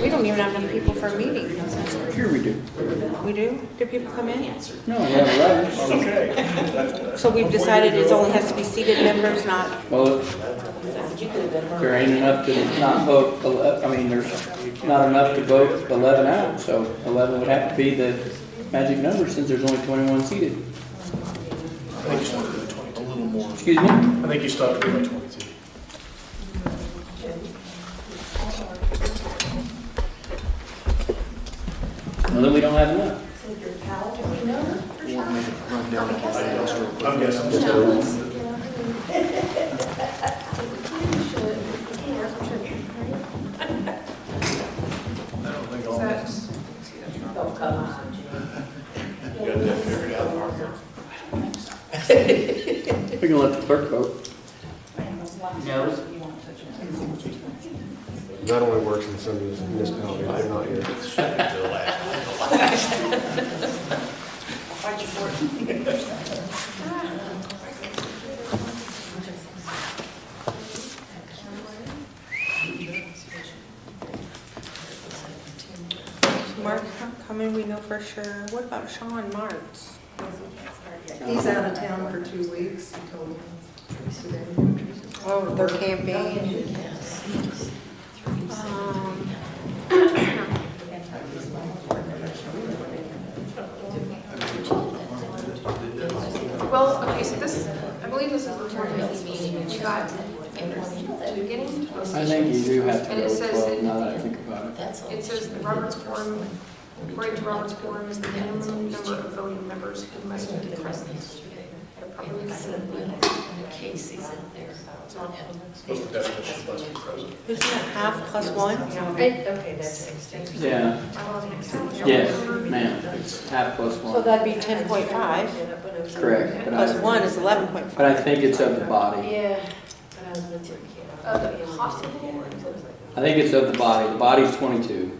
We don't even have enough people for a meeting. Here we do. We do? Do people come in? No, we have 11. Okay. So we've decided it only has to be seated members, not, Well, there ain't enough to not vote, there's not enough to vote 11 out, so 11 would have to be the magic number since there's only 21 seated. I think you still have to do 22. A little more. Excuse me? I think you still have to do 22. Well, then we don't have enough. I'm guessing. I don't think all this. Oh, come on, You got that figured out, Parker. We can let the clerk vote. No. That only works in some municipalities, they're not here. To the last. Mark coming, we know for sure. What about Sean Martz? He's out of town for 2 weeks, he told me today. Oh, they're camping. Well, okay, so this, I believe this is the 20th meeting, we got, did we get into? I think you do have to And it vote says 12 that- now that I think about it. It says the Roberts Quorum, according to Roberts Quorum, is the minimum number of voting members who must be present at a public meeting. Casey's in there. What's the definition of must be present? Isn't it half plus one? Okay, that's 16. Yeah, yes, ma'am, it's half plus So 1. that'd be 10.5, Correct. But plus I, 1 is 11.5. but I think it's of the body. Yeah. But I was with your kid. The possible, I think it's of the body. The body's 22.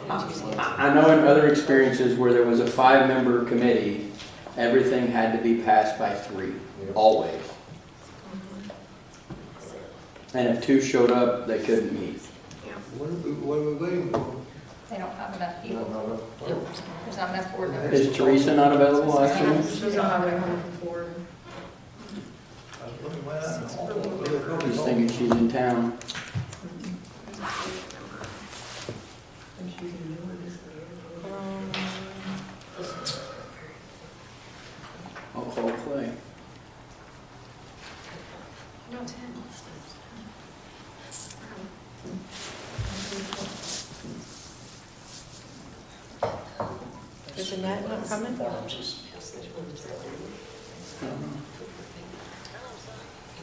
I know in other experiences where there was a 5-member committee, everything had to be passed by 3, always. And if 2 showed up, they couldn't meet. What are we waiting for? They don't have enough people. Nope. There's not enough board members. Is Teresa not available afternoon? She's on her way home from Florida. Just thinking she's in town. I'll call Clay. no, 10. Is Annette not coming?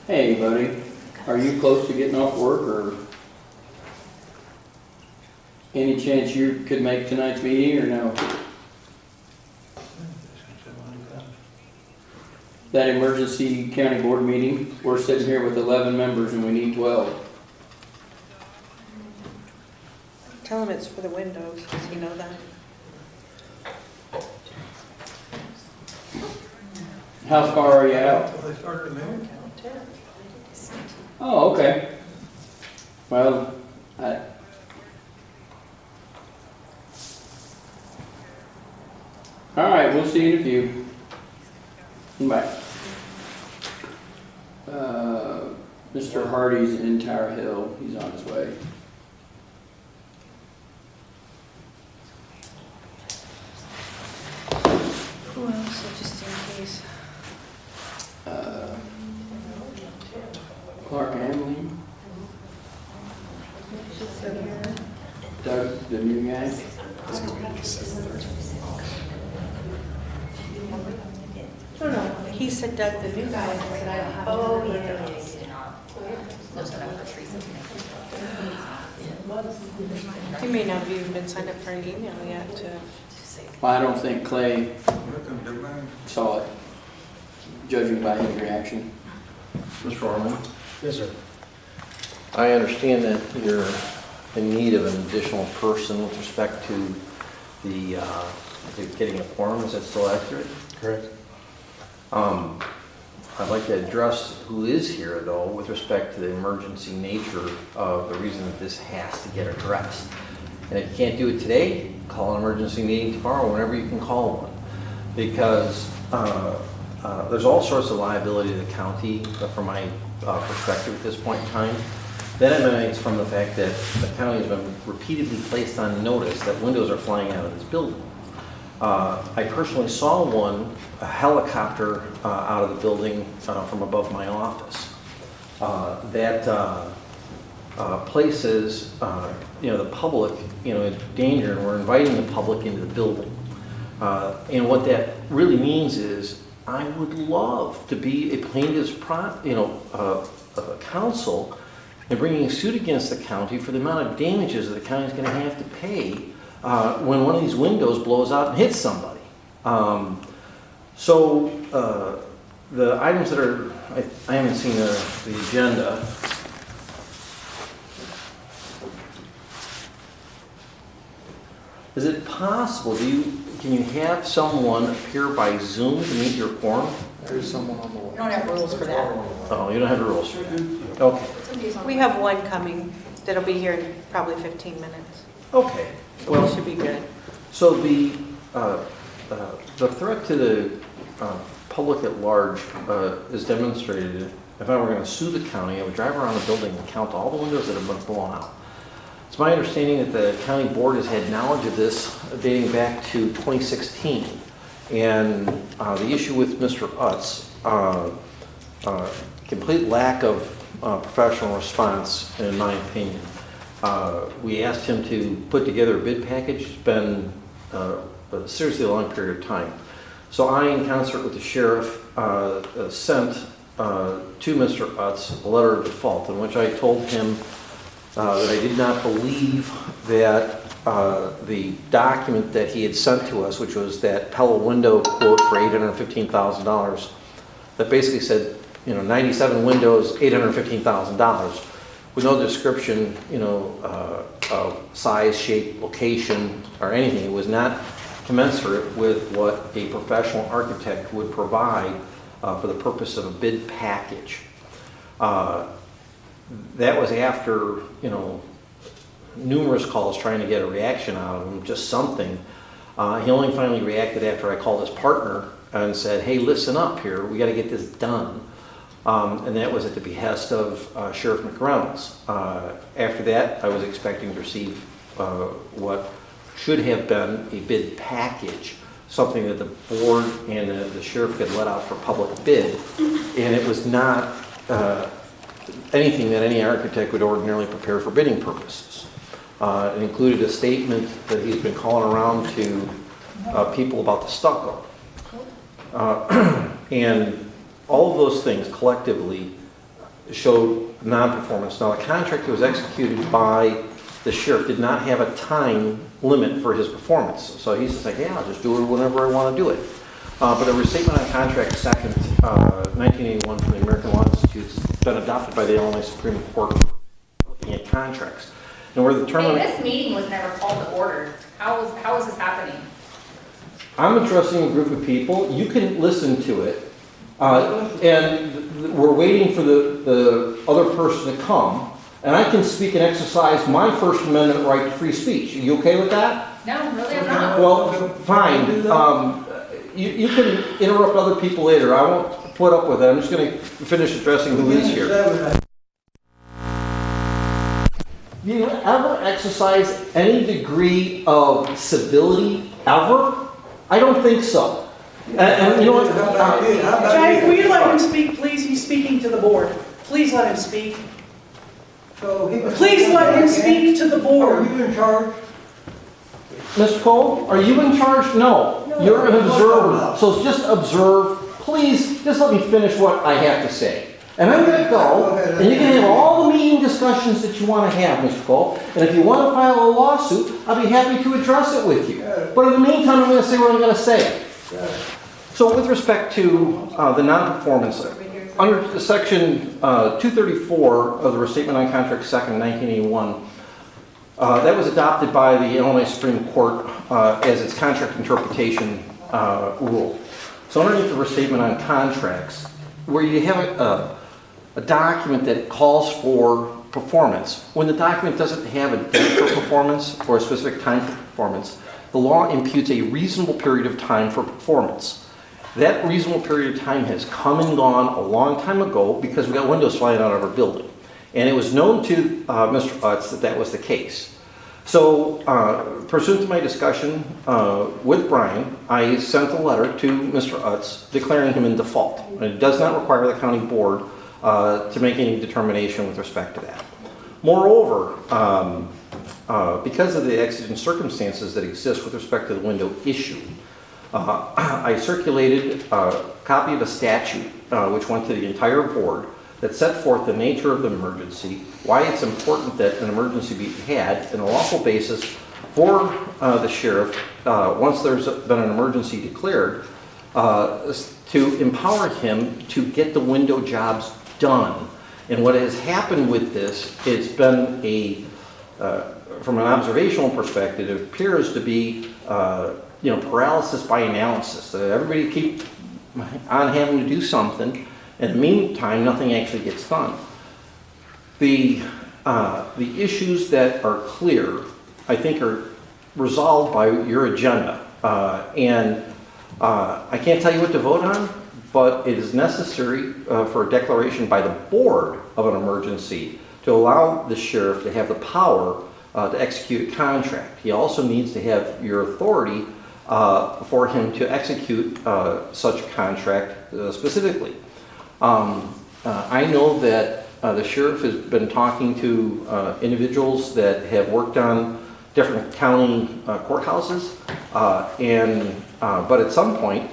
Hey, buddy, are you close to getting off work, or any chance you could make tonight's meeting, or no? That emergency county board meeting, we're sitting here with 11 members and we need 12. Tell him it's for the windows, does he know that? How far are you out? Oh, okay. Well, all right, we'll see you in a few. Bye. Mr. Hardy's in Tower Hill. He's on his way. Who else, just in case? Clark Hamlin. Doug, the new guy. It's going to be 7:30. No, he said Doug, the new guy, and I said I don't have. Oh, to. yeah. There's enough for Teresa to make. He may not have even been signed up for an email yet to. Well, I don't think Clay saw it, judging by his reaction. Mr. Orman, Yes, sir. I understand that you're in need of an additional person with respect to the getting a quorum. Is that still accurate? Correct. I'd like to address who is here, though, with respect to the emergency nature of the reason that this has to get addressed. And if you can't do it today, call an emergency meeting tomorrow, whenever you can call one. Because there's all sorts of liability to the county from my perspective at this point in time. That emanates from the fact that the county has been repeatedly placed on notice that windows are flying out of this building. I personally saw a helicopter out of the building from above my office. That places, the public, in danger, and we're inviting the public into the building. And what that really means is, I would love to be a plaintiff's counsel and bringing a suit against the county for the amount of damages that the county is going to have to pay when one of these windows blows out and hits somebody. The items that are, I haven't seen the agenda. Is it possible, can you have someone appear by Zoom to meet your quorum? There's someone on the way. We don't have rules for that. Oh, you don't have rules for that? Okay. Somebody's on We the- have one coming that'll be here in probably 15 minutes. Okay. So we should be good. So the threat to the public at large is demonstrated. If I were going to sue the county, I would drive around the building and count all the windows that have been blown out. It's my understanding that the county board has had knowledge of this dating back to 2016. And the issue with Mr. Utz, complete lack of professional response, in my opinion. We asked him to put together a bid package. It's been seriously a long period of time. So I, in concert with the sheriff, sent to Mr. Utz a letter of default in which I told him that I did not believe that the document that he had sent to us, which was that Pella window quote for $815,000, that basically said, 97 windows, $815,000, with no description, of size, shape, location, or anything. It was not commensurate with what a professional architect would provide for the purpose of a bid package. That was after, numerous calls trying to get a reaction out of him, just something. He only finally reacted after I called his partner and said, hey, listen up here, we got to get this done. And that was at the behest of Sheriff McReynolds. After that, I was expecting to receive what should have been a bid package, something that the board and the sheriff could let out for public bid, and it was not anything that any architect would ordinarily prepare for bidding purposes. It included a statement that he's been calling around to people about the stucco. And all of those things collectively showed non-performance. Now, the contract that was executed by the sheriff did not have a time limit for his performance. So he's just like, yeah, I'll just do it whenever I want to do it. But the Restatement on Contract Second, 1981 from the American Law Institute has been adopted by the Illinois Supreme Court looking at contracts. And where the term... Hey, this meeting was never called to order. How is this happening? I'm addressing a group of people. You can listen to it. And we're waiting for the other person to come. And I can speak and exercise my First Amendment right to free speech. Are you okay with that? No, really, I'm not. Well, fine. You can interrupt other people later. I won't put up with it. I'm just going to finish addressing who is here. Do you ever exercise any degree of civility, ever? I don't think so. And you know what? Jack, will you let him speak, please? He's speaking to the board. Please let him speak. Please let him speak to the board. Are you in charge? Ms. Cole, are you in charge? No. You're an observer. So just observe. Please, just let me finish what I have to say. And I'm going to go, and you can have all the meeting discussions that you want to have, Mr. Cole. And if you want to file a lawsuit, I'll be happy to address it with you. But in the meantime, I'm going to say what I'm going to say. So with respect to the non-performance, under Section 234 of the Restatement on Contract Second, 1981, that was adopted by the Illinois Supreme Court as its contract interpretation rule. So underneath the Restatement on Contracts, where you have a document that calls for performance. When the document doesn't have a date for performance or a specific time for performance, the law imputes a reasonable period of time for performance. That reasonable period of time has come and gone a long time ago because we got windows flying out of our building. And it was known to Mr. Utz that that was the case. So, pursuant to my discussion with Brian, I sent a letter to Mr. Utz declaring him in default. And it does not require the county board to make any determination with respect to that. Moreover, because of the exigent circumstances that exist with respect to the window issue, I circulated a copy of a statute which went to the entire board that set forth the nature of the emergency, why it's important that an emergency be had, and a lawful basis for the sheriff, once there's been an emergency declared, to empower him to get the window jobs done. And what has happened with this, it's been from an observational perspective, it appears to be paralysis by analysis. Everybody keep on having to do something. In the meantime, nothing actually gets done. The issues that are clear, I think, are resolved by your agenda. I can't tell you what to vote on, but it is necessary for a declaration by the board of an emergency to allow the sheriff to have the power to execute a contract. He also needs to have your authority for him to execute such a contract specifically. I know that the sheriff has been talking to individuals that have worked on different county courthouses, but at some point,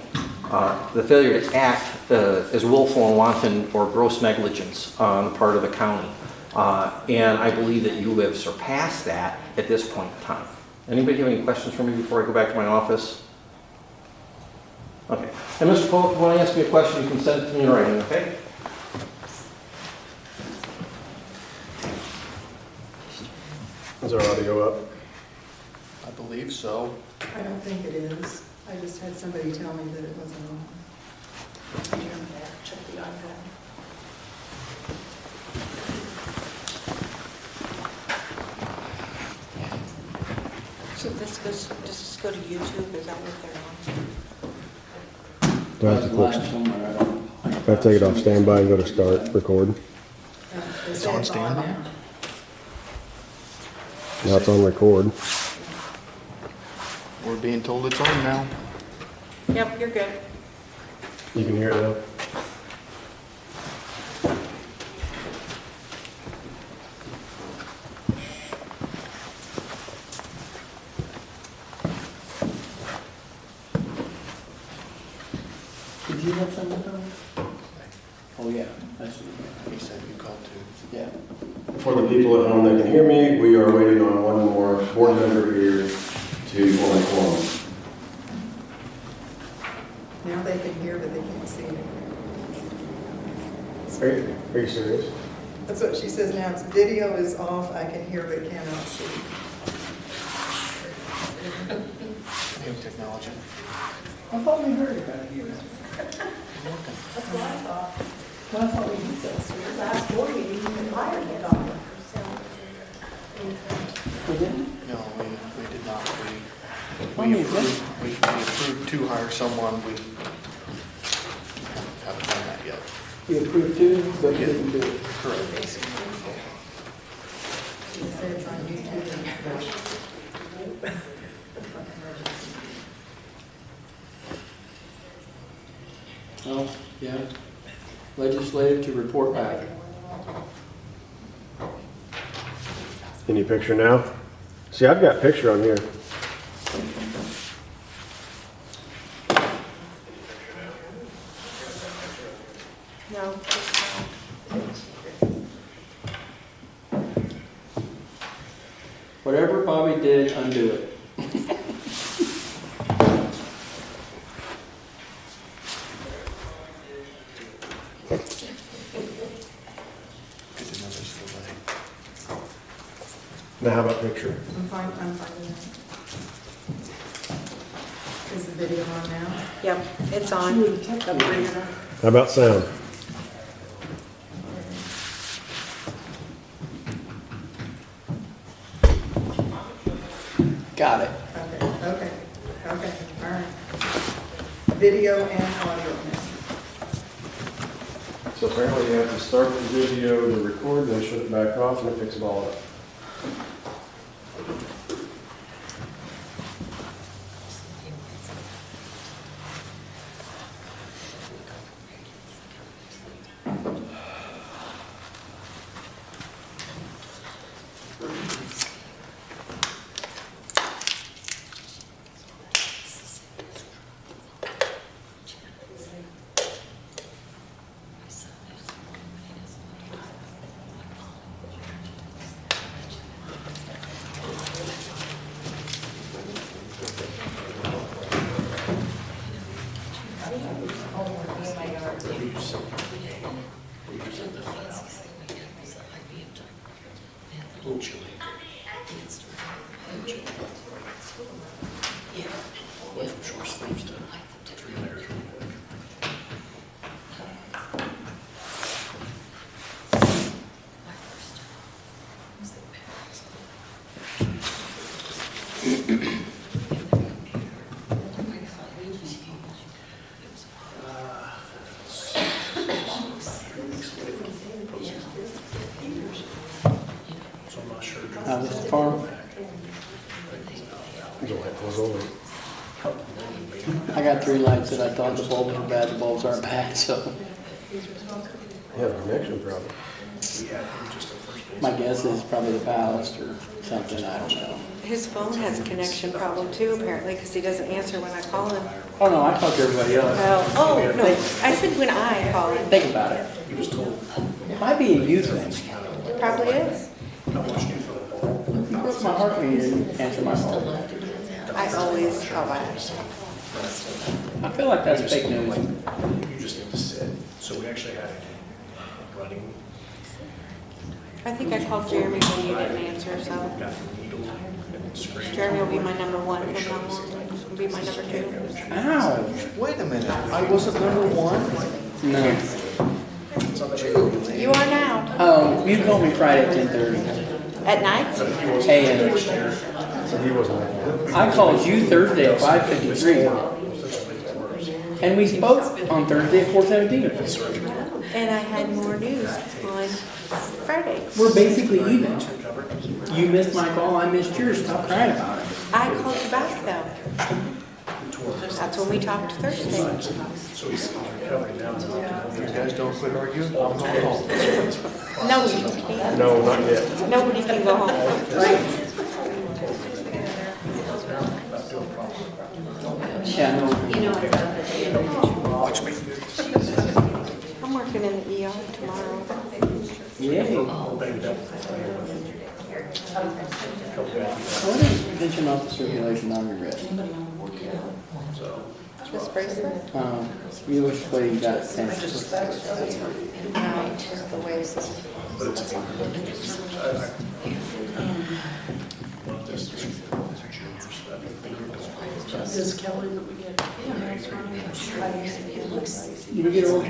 the failure to act is willful and wanton or gross negligence on the part of the county. And I believe that you have surpassed that at this point in time. Anybody have any questions for me before I go back to my office? Okay. And Mr. Polk, if you want to ask me a question, you can send it to me in writing, okay? Is our audio up? I believe so. I don't think it is. I just had somebody tell me that it wasn't on. Check the iPad. So does this go to YouTube? Is that what they're Do I have to Live click? somewhere, I don't- I have to take it off standby and go to start, record. It's on standby? Now it's on record. We're being told it's on now. on? Yep, you're good. You can hear it now. Did you have something? Oh, yeah, that's, He said you called too. yeah. For the people at home that can hear me, we are waiting on one more board member here to form a quorum. Now they can hear, but they can't see it. Are you serious? That's what she says now. It's video is off. I can hear but cannot see. New technology. I thought we heard about it here. That's what I thought. Well, I thought we did this. Last board meeting, you hired it on. We didn't? No, we did not. When is this? We approved to hire someone. We haven't done that yet. We approved two, but we didn't do it. Correct. She said it's on YouTube. Oh, yeah. Legislative to report back. Any picture now? See, I've got picture on here. No, just sound. Whatever Bobby did, undo it. Good to know there's a delay. Now how about picture? I'm fine with that. Is the video on now? Yep, it's on. How about sound? Got it. Okay, all right. Video and audio now. So apparently you have to start the video to record, then shut it back off, and it picks it all up. A little chilly. Went from short sleeves to 3 layers. So I'm not sure. How's the farm? I got 3 lights that I thought the bulbs were bad, the bulbs aren't bad, so You have a connection problem. my guess is probably the ballast or something, I don't know. His phone has a connection problem too, apparently, because he doesn't answer when I call him. Oh, no, I talk to everybody else. Oh, no, I said when I call him. Think about it. It might be a you thing. It probably is. It broke my heart when you didn't answer my phone. I always call back. I feel like that's fake news. You just need to sit. So we actually had running, I think I called Jeremy when you didn't answer, so got the needle and scraped. Jeremy will be my number 1 from now on. Will be my number 2. Ow. Wait a minute, I wasn't number 1? No. You are now. You called me Friday at 10:30 At night? a.m. So he wasn't like that. I called you Thursday at 5:53. And we spoke on Thursday at 4:17. And I had more news on Friday. We're basically even. You missed my call, I missed yours. Stop crying about it. I called you back though. That's when we talked Thursday. So he's recovering now. You guys don't quit arguing? I'm going home. No, you can't. No, not yet. Nobody can go home. Right? Yeah, no. Watch me. I'm working in the ER tomorrow. Yay. Banged up. What is pinching off the circulation on your wrist? This bracelet? You wish way you got it. No, just the waist. But it's Is Kelly that we get? You get old.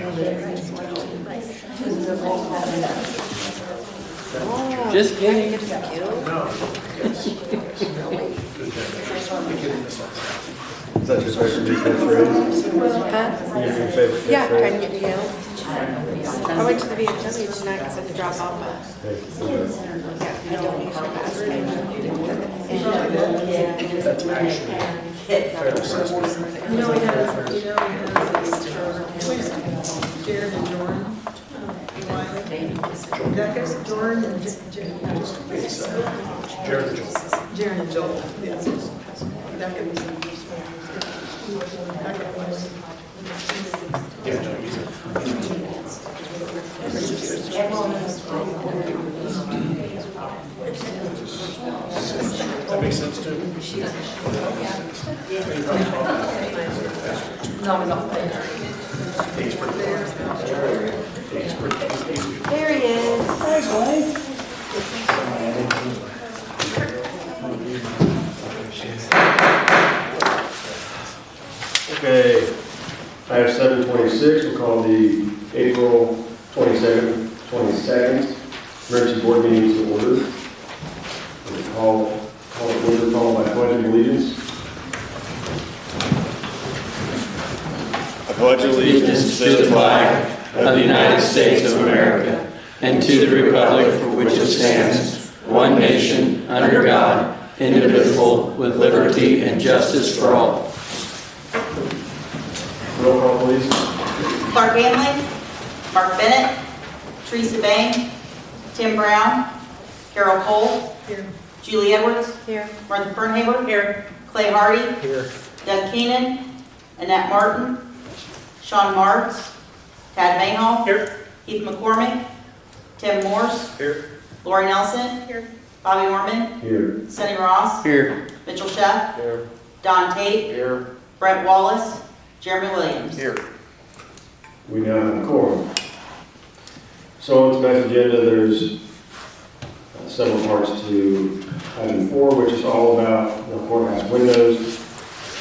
Oh, Just kidding. Get us killed? Is that your favorite defense race? Huh? Your favorite Yeah, defense trying to get killed. I went to the VFW tonight because I had to drop off a donation basket. Jared and Jordan. Decus, Jordan and Jared and Joel. Jared and Joel, yes. Decus was in first Yeah, no, he's that makes sense too. There he is. Thanks, Wayne. Okay, I have 7:26, we'll call the April 22nd emergency board meeting to order. We'll call it order, called by question. of allegiance. I pledge allegiance to the flag of the United States of America and to the republic for which it stands, one nation, under God, indivisible, with liberty and justice for all. Roll call, please. Clark Hanley, Mark Bennett, Teresa Bain, Tim Brown, Carol Cole, Here. Julie Edwards, Here. Martha Fernhaber, Here. Clay Hardy, Here. Doug Keenan, Annette Martin, Sean Marks, Tad Mayhall, Here. Heath McCormick, Tim Morse, Here. Lori Nelson, Here. Bobby Orman, Here. Sonny Ross, Here. Mitchell Sheff, Here. Don Tate, Here. Brent Wallace, Jeremy Williams. Here. We now have a quorum. So on tonight's agenda, there's several parts to item 4, which is all about the courthouse windows.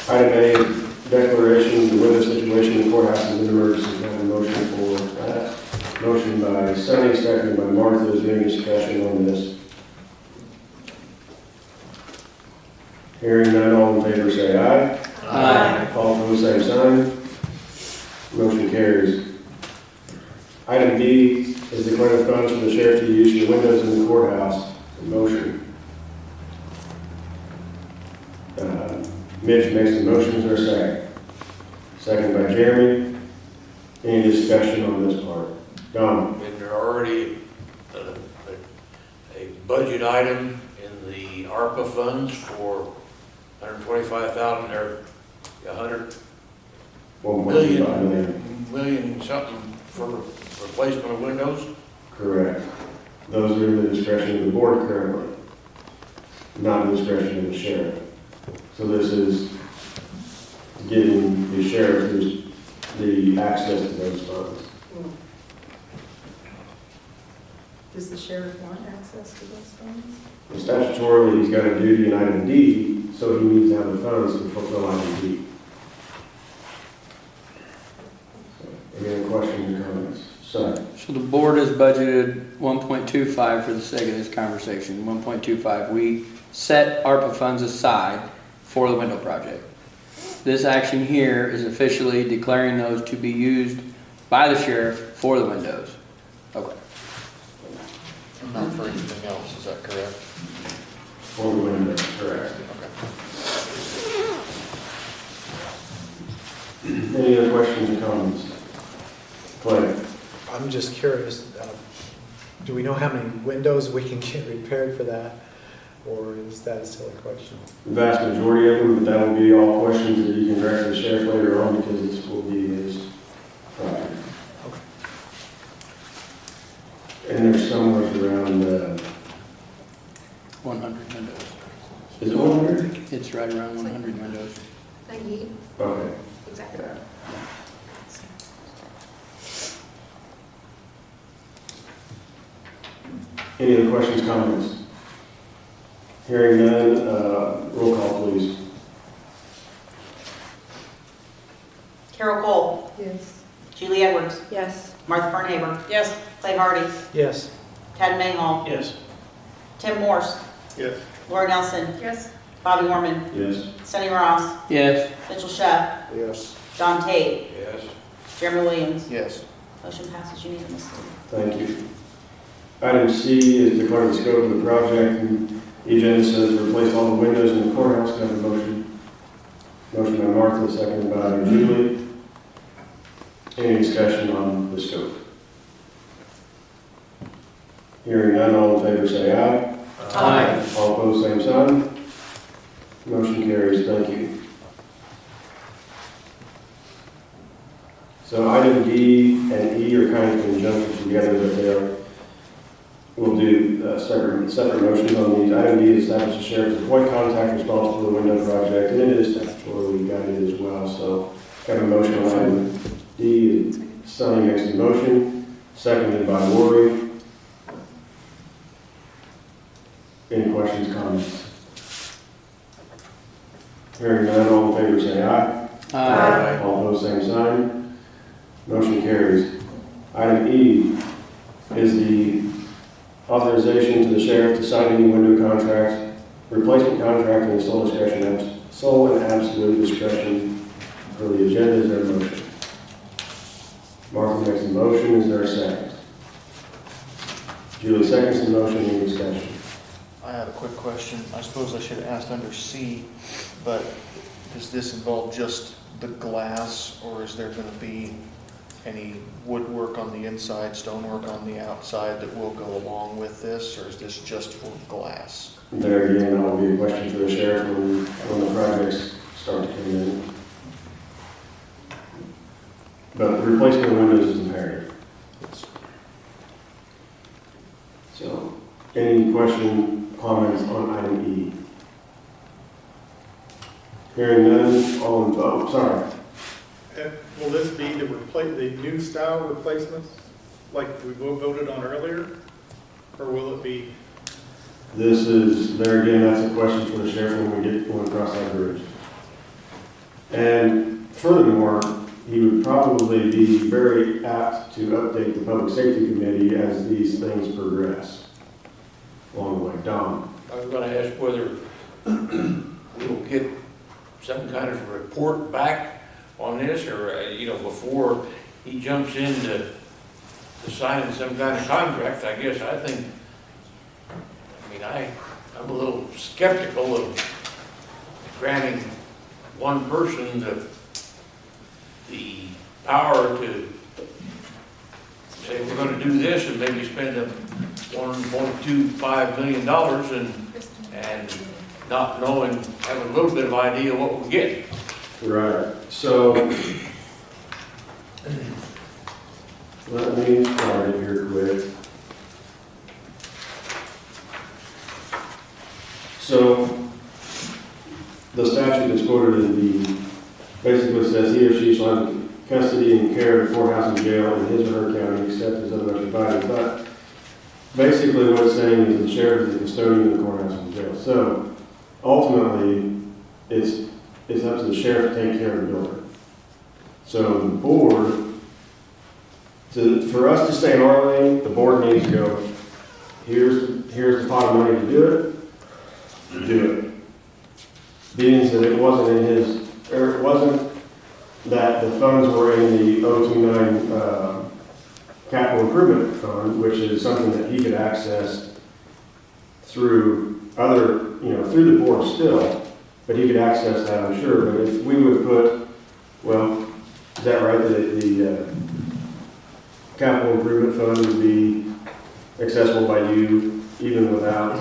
Item A, declaration, the window situation in the courthouse is an emergency. Can I have a motion for that? Motion by Sonny, seconded by Martha. Is there any discussion on this? Hearing none, all in favor say aye. Aye. All opposed, same sign. Motion carries. Item D is declaring funds for the sheriff to use for the windows in the courthouse. Motion. Mitch makes the motion. Is there a second? Second by Jeremy. Any discussion on this part? Don? Isn't there already a budget item in the ARPA funds for 125,000 or 100 million something for replacement of windows? Correct. Those are in the discretion of the board currently, not the discretion of the sheriff. So this is giving the sheriff the access to those funds. Does the sheriff want access to those funds? Well, statutorily, he's got a duty in item D, so he needs to have the funds to fulfill item D. Any other questions or comments? So, The board has budgeted 1.25 for the sake of this conversation, 1.25. We set ARPA funds aside for the window project. This action here is officially declaring those to be used by the sheriff for the windows. Okay. Not for anything else, is that correct? for the windows, correct. Okay. Any other questions or comments? Clay? I'm just curious, do we know how many windows we can get repaired for that? Or is that a silly question? The vast majority of them, but that will be all questions that you can direct to the sheriff later on because this will be his project. Okay. And there's somewhere around, 100 windows. is it 100? It's right around 100 windows. 98, Okay. exactly. Any other questions, comments? Hearing none, roll call please. Carol Cole, Yes. Julie Edwards, Yes. Martha Fernhaber, Yes. Clay Hardy, Yes. Tad Mayhall, Yes. Tim Morse, Yes. Lori Nelson, Yes. Bobby Orman, Yes. Sonny Ross, Yes. Mitchell Sheff, Yes. Don Tate, Yes. Jeremy Williams. Yes. Motion passes unanimously. Thank you. Item C is declaring the scope of the project, and the agenda says replace all the windows in the courthouse. Can I have a motion? Motion by Martha, seconded by Julie. Any discussion on the scope? Hearing none, all in favor say aye. Aye. All opposed, same sign. Motion carries. Thank you. So item D and E are kind of conjunct together, but they are, we'll do separate motions on these. Item D is establish the sheriff's point contact responsible for the window project, and it is statutorily guided as well. So have a motion on item D. Sonny makes the motion, seconded by Lori. Any questions, comments? Hearing none, all in favor say aye. Aye. All opposed, same sign. Motion carries. Item E is the authorization to the sheriff to sign any window contracts replacement contract and sole and absolute discretion for the agenda. Is there a motion? Martha makes a motion. Is there a second? Julie seconds the motion. Any discussion? I have a quick question. I suppose I should have asked under C, but does this involve just the glass, or is there going to be any woodwork on the inside, stonework on the outside that will go along with this, or is this just for glass? There again, that will be a question for the sheriff when the projects start to come in. But the replacement of windows is imperative. So, any comments on item E? Hearing none, all in vote, sorry. And will this be the new style replacements, like we voted on earlier? Or will it be? This is, there again, that's a question for the sheriff when we cross that bridge. And furthermore, he would probably be very apt to update the Public Safety Committee as these things progress along the way. Don? I was gonna ask whether we will get some kind of report back on this, or, before he jumps into signing some kind of contract. I guess I'm a little skeptical of granting one person the power to say we're going to do this and maybe spend $1.25 million and not knowing, have a little bit of idea what we'll get. Right. So let me start it here quick. So the statute that's quoted in basically says he or she shall have custody and care of the courthouse and jail in his or her county except as otherwise provided. But basically what it's saying is the sheriff is the custodian of the courthouse and jail. So ultimately it's up to the sheriff to take care of the building. So the board, for us to stay in our lane, the board needs to go, here's the pot of money to do it. Being that it wasn't that the funds were in the 029 capital improvement fund, which is something that he could access through through the board still, but he could access that, I'm sure. But if we would put, well, is that right, that the capital improvement fund would be accessible by you even without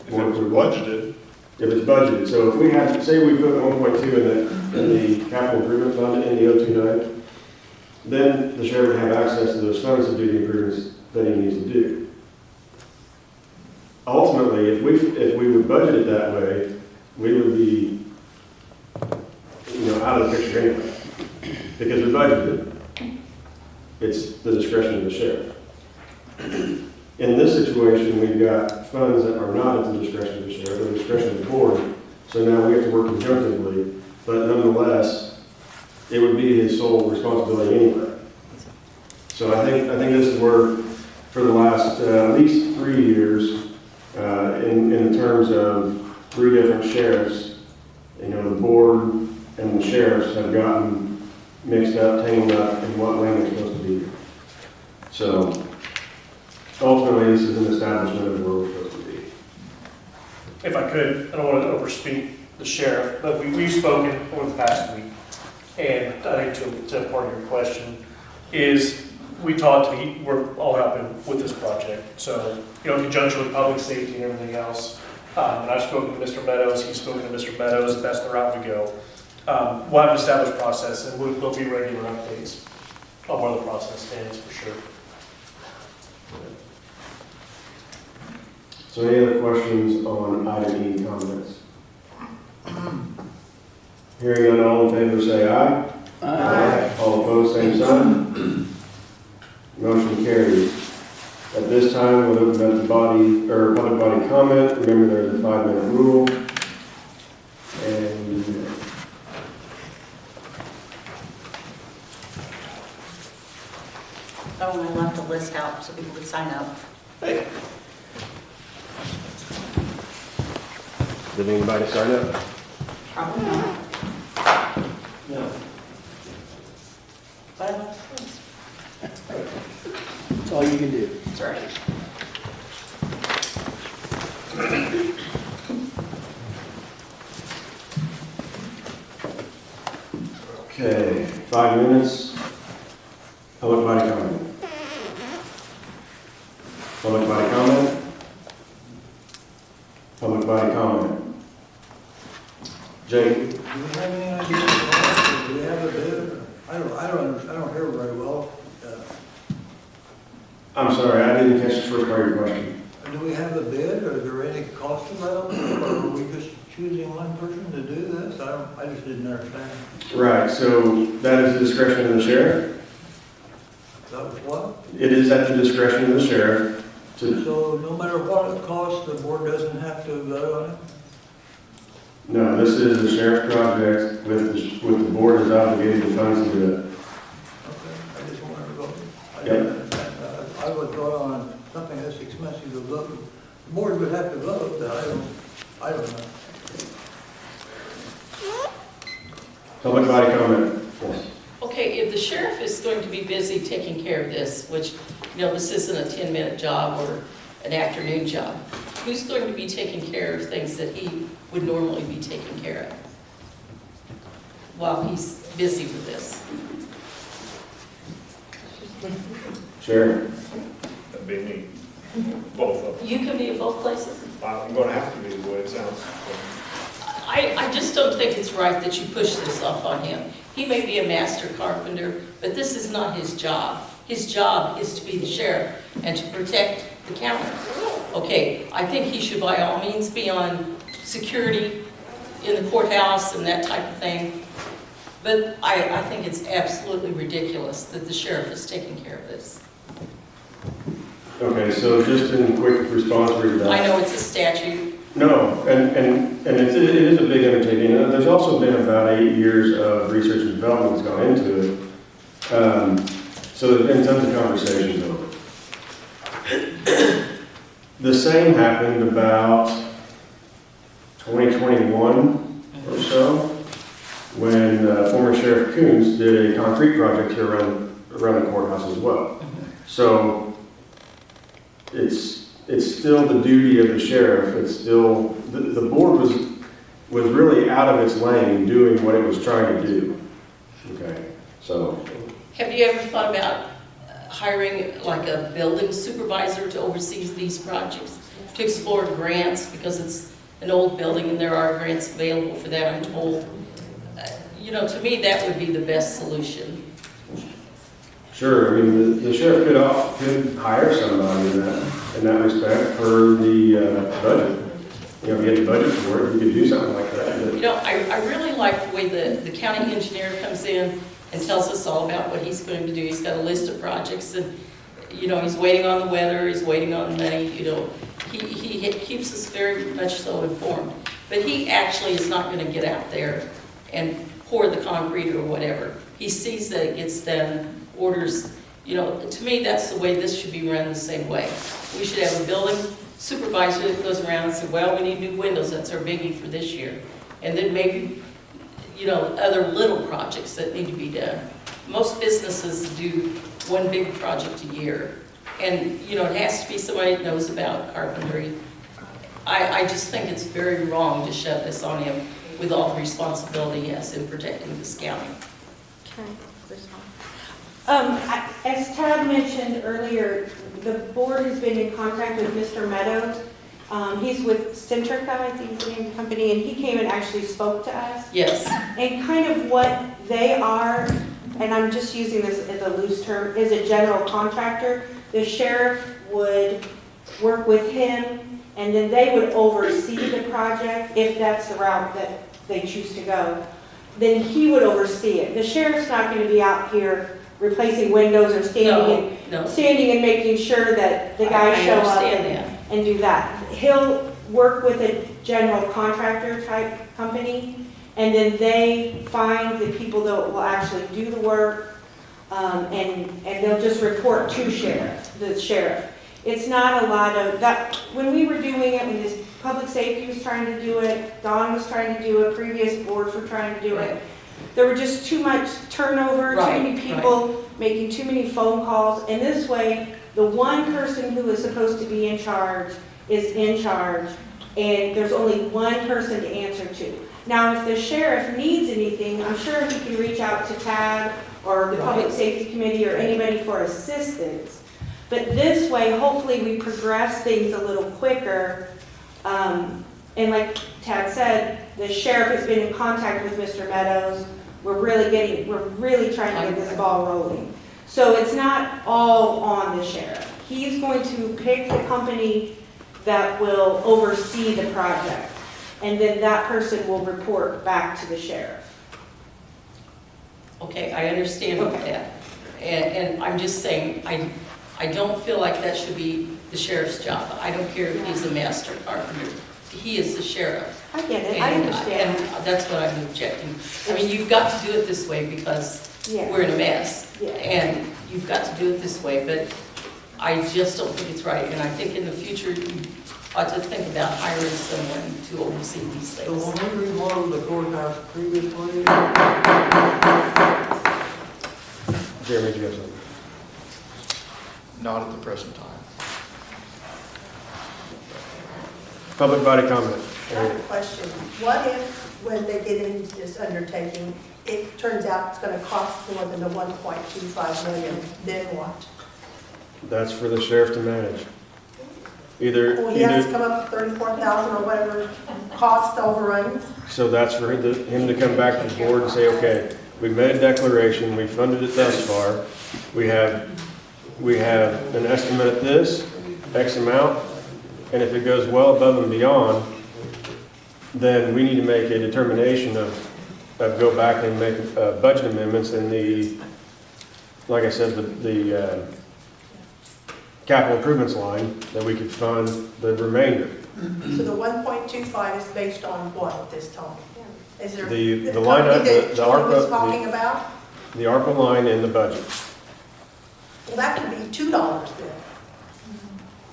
If it was budgeted. If it's budgeted. So if we had, say we put 1.2 in the capital improvement fund in the 029, then the sheriff would have access to those funds to do the improvements that he needs to do. Ultimately, if we would budget it that way, we would be, out of the picture anyway, because we budgeted it. It's the discretion of the sheriff. In this situation, we've got funds that are not at the discretion of the sheriff, the discretion of the board, so now we have to work conjunctively, but nonetheless, it would be his sole responsibility anyway. So I think this is where, for the last at least 3 years, in terms of 3 different sheriffs, the board and the sheriffs have gotten mixed up, tangled up in what lane they're supposed to be. So ultimately, this is an establishment of where we're supposed to be. If I could, I don't want to overspeak the sheriff, but we've spoken over the past week, and I think to part of your question is we we're all helping with this project. So, in conjunction with public safety and everything else, and I've spoken to Mr. Meadows, he's spoken to Mr. Meadows, if that's the route we go. We'll have an established process, and there'll be regular updates on where the process stands for sure. So any other questions on item E, comments? Hearing none, all in favor say aye. Aye. All opposed, same sign. Motion carries. At this time, we'll open up the public body comment. Remember, there's a 5-minute rule. And I left a list out so people could sign up. Hey. Did anybody sign up? Probably not. No. But That's all you can do. that's right. Okay, 5 minutes. Public body comment. Public body comment. Public body comment. Jake? Do we have any idea? Do we have a bid? I don't hear very well. I'm sorry, I didn't catch the first part of your question. Do we have a bid, or is there any cost involved, or are we just choosing one person to do this? I just didn't understand. Right, so that is the discretion of the sheriff. That was what? It is at the discretion of the sheriff to, So no matter what it costs, the board doesn't have to vote on it? no, this is the sheriff's project with the board is obligated to funds to do it. Okay, I just wanted to vote. Yep. I would vote on something that's expensive to vote. The board would have to vote, but I don't know. Public body comment. Yes. Okay, if the sheriff is going to be busy taking care of this, which, this isn't a 10-minute job or an afternoon job, who's going to be taking care of things that he would normally be taking care of while he's busy with this? Sheriff? That'd be me, both of them. You can be in both places? I'm gonna have to be the way it sounds. I just don't think it's right that you push this off on him. He may be a master carpenter, but this is not his job. His job is to be the sheriff and to protect the county. Okay, I think he should by all means be on security in the courthouse and that type of thing. But I think it's absolutely ridiculous that the sheriff is taking care of this. Okay, so just in quick response to that. I know it's a statute. No, and it is a big undertaking. There's also been about 8 years of research and development that's gone into it. So there's been tons of conversations over it. The same happened about 2021 or so, when former Sheriff Coons did a concrete project here around the courthouse as well. So it's still the duty of the sheriff. It's still, the board was really out of its lane doing what it was trying to do. Okay, so. Have you ever thought about hiring like a building supervisor to oversee these projects? To explore grants, because it's an old building and there are grants available for that, I'm told. To me, that would be the best solution. Sure, I mean, the sheriff could hire somebody in that respect for the budget. If you had the budget for it, you could do something like that. I really like the way the county engineer comes in and tells us all about what he's going to do. He's got a list of projects and, he's waiting on the weather, he's waiting on money, he keeps us very much so informed. But he actually is not going to get out there and pour the concrete or whatever. He sees that it gets done, orders, to me, that's the way this should be run the same way. We should have a building supervisor that goes around and says, well, we need new windows, that's our biggie for this year. And then maybe, other little projects that need to be done. Most businesses do one big project a year. And, it has to be somebody that knows about carpentry. I just think it's very wrong to shove this on him with all the responsibility he has in protecting this county. Okay, as Tad mentioned earlier, the board has been in contact with Mr. Meadows. He's with Centrica, I think is the name of the company, and he came and actually spoke to us. Yes. And kind of what they are, and I'm just using this as a loose term, is a general contractor. The sheriff would work with him, and then they would oversee the project if that's the route that they choose to go. Then he would oversee it. The sheriff's not going to be out here replacing windows or standing and making sure that the guys show up and do that. He'll work with a general contractor type company, and then they find the people that will actually do the work, and they'll just report to the sheriff. It's not a lot of that. When we were doing it, when this public safety was trying to do it, Don was trying to do it, previous boards were trying to do it. There were just too much turnover, too Right, many people making too many phone calls, and this way, the one person who is supposed to be in charge is in charge, and there's only one person to answer to. Now, if the sheriff needs anything, I'm sure he can reach out to TAG or the Public Safety Committee or anybody for assistance. But this way, hopefully, we progress things a little quicker. And like Tad said, the sheriff has been in contact with Mr. Meadows. We're really trying to get this ball rolling. So it's not all on the sheriff. He's going to pick the company that will oversee the project. And then that person will report back to the sheriff. Okay, I understand that. And I'm just saying, I don't feel like that should be the sheriff's job. I don't care if he's a master carpenter. He is the sheriff. I get it, I understand. And that's what I'm objecting. I mean, you've got to do it this way because Yeah. we're in a mess. Yeah. And you've got to do it this way, but I just don't think it's right. And I think in the future, you ought to think about hiring someone to oversee these So things. when we remodeled the courthouse previously, Jeremy, do you have something? Not at the present time. Public body comment. I have a question. What if, when they get into this undertaking, it turns out it's gonna cost more than the 1.25 million, then what? That's for the sheriff to manage. Either, Well, he has to come up with 34,000 or whatever cost overruns. so that's for him to come back to the board and say, okay, we've made a declaration, we funded it thus far, we have an estimate at this, X amount, and if it goes well above and beyond, then we need to make a determination of go back and make budget amendments in the, like I said, the capital improvements line, that we could fund the remainder. So the 1.25 is based on what at this time? Is there The the line, company that the Julie was ARPA, talking about? the ARPA line in the budget. Well, that could be $2 then.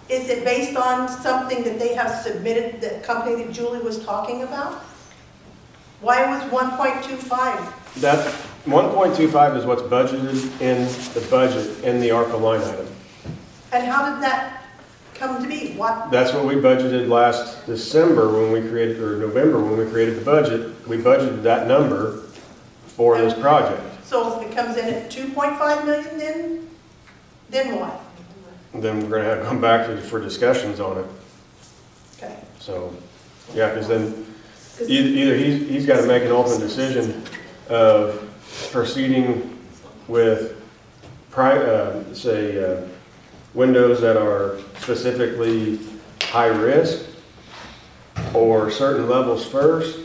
Is it based on something that they have submitted, the company that Julie was talking about? Why was 1.25? That 1.25 is what's budgeted in the budget in the ARPA line item. And how did that come to be? What? That's what we budgeted last December when we created, or November when we created the budget. We budgeted that number for this project. So if it comes in at 2.5 million then what? Then we're gonna have to come back for discussions on it. Okay. So, yeah, because then either he's got to make an ultimate decision of proceeding with, say, windows that are specifically high risk, or certain levels first,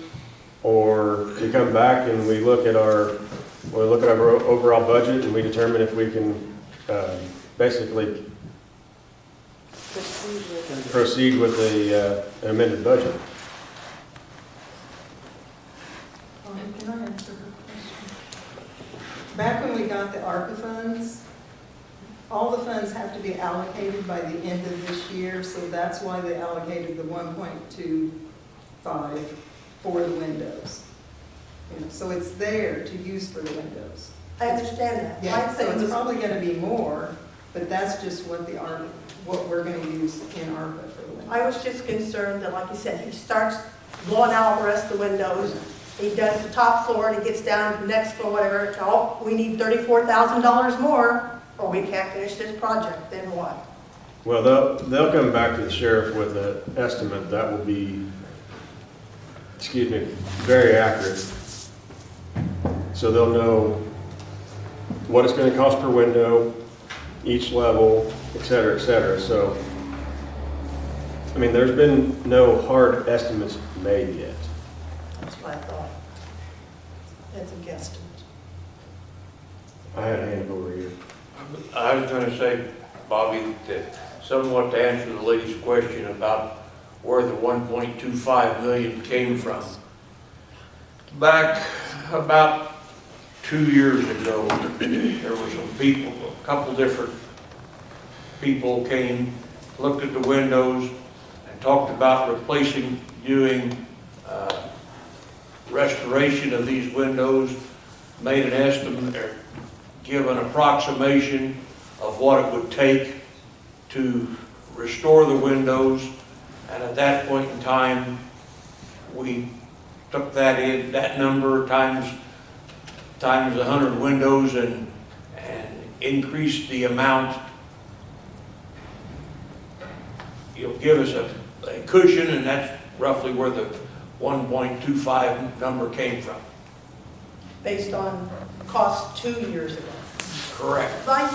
or we come back and we look at our overall budget and we determine if we can basically proceed with the amended budget. Can I answer her question? Back when we got the ARPA funds, all the funds have to be allocated by the end of this year, so that's why they allocated the 1.25 for the windows. You know, so it's there to use for the windows. I understand that. Yeah, so it's probably gonna be more, but that's just what the ARPA, what we're gonna use in ARPA for the windows. I was just concerned that, like you said, he starts blowing out the rest of the windows. He does the top floor and he gets down to the next floor, whatever. Oh, we need $34,000 more, or we can't finish this project. Then what? Well, they'll come back to the sheriff with an estimate that will be, excuse me, very accurate. So they'll know what it's going to cost per window, each level, et cetera, et cetera. So, I mean, there's been no hard estimates made yet. That's what I thought. That's a guesstimate. I had a hand over here. I was gonna say, Bobby, that somewhat to answer the lady's question about where the 1.25 million came from. Back about 2 years ago, there were some people, a couple different people came, looked at the windows, and and talked about doing restoration of these windows, made an estimate, or give an approximation of what it would take to restore the windows. And at that point in time, we took that number times 100 windows and increased the amount. It'll give us a cushion, and that's roughly where the 1.25 number came from. Based on cost 2 years ago. Correct. Like,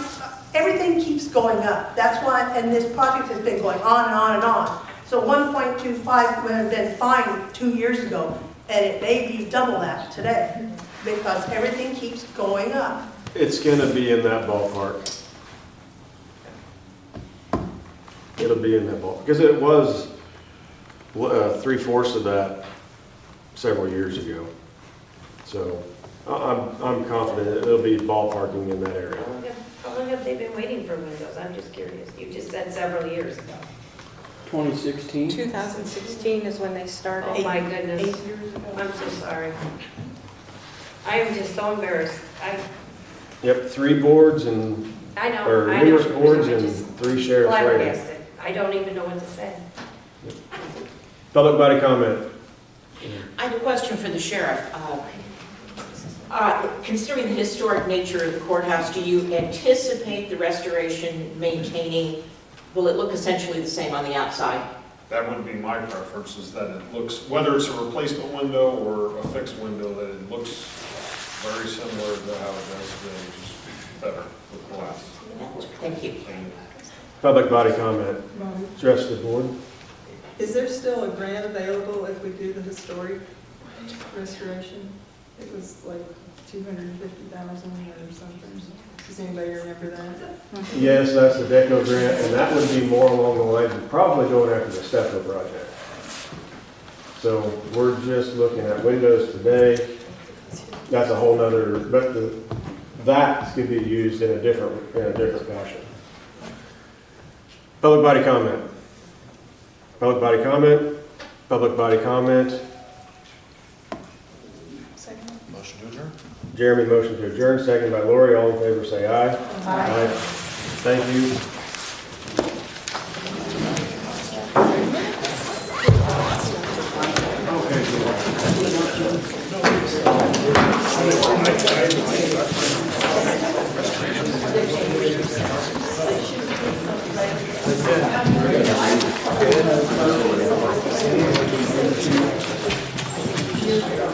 everything keeps going up. That's why, and this project has been going on and on and on. So 1.25 would have been fine 2 years ago, and it may be double that today, because everything keeps going up. It's gonna be in that ballpark. It'll be in that ballpark, because it was 3/4 of that several years ago. So I'm confident it'll be ballparking in that area. How long have they been waiting for windows? I'm just curious. You just said several years ago. 2016? 2016 is when they started. Oh, my goodness. 8 years ago. I'm so sorry. I am just so embarrassed. Yep, 3 boards and, I know. or I know. numerous boards I'm and just 3 sheriffs waiting. flabbergasted. I don't even know what to say. Public body comment. I have a question for the sheriff. Considering the historic nature of the courthouse, do you anticipate the restoration maintaining, will it look essentially the same on the outside? That would be my preference, is that it looks, whether it's a replacement window or a fixed window, that it looks very similar to how it does today, just better with glass. Thank you. Public body comment. Address the board. Is there still a grant available if we do the historic restoration? It was like 250,000 or something. Does anybody remember that? Yes, that's the DECO grant, and that would be more along the lines of probably going after the Stefano project. So we're just looking at windows today. That's a whole nother, but that could be used in a different fashion. Public body comment. Public body comment. Public body comment. Motion to adjourn. Jeremy, motion to adjourn, second by Lori. All in favor, say aye. Aye. Thank you.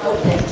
Okay.